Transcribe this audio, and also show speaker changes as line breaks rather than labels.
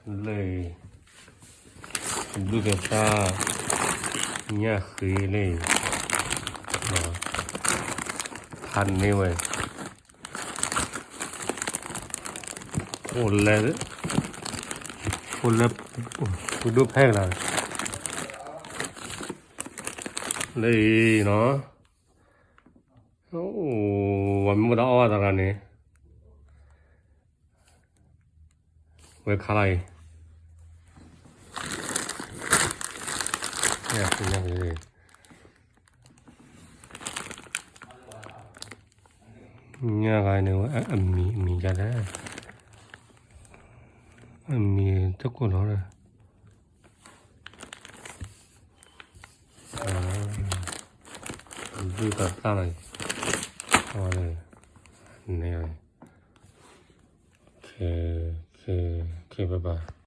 累，录个啥？你也黑嘞，啊，ทันนี่เว้ยโอ้เลยโอ้เลยกูดูแพงนะเลยเนาะโอ้วันไม่ได้อ้อตรงนี้เว้ยขาไรเนี่ยคือยังไงเลยเนี่ยไงเนี่ยว่ามีกันนะมีทุกคนเลยดูตัดอะไรอะไรเนี่ยโอเคบ๊ายบาย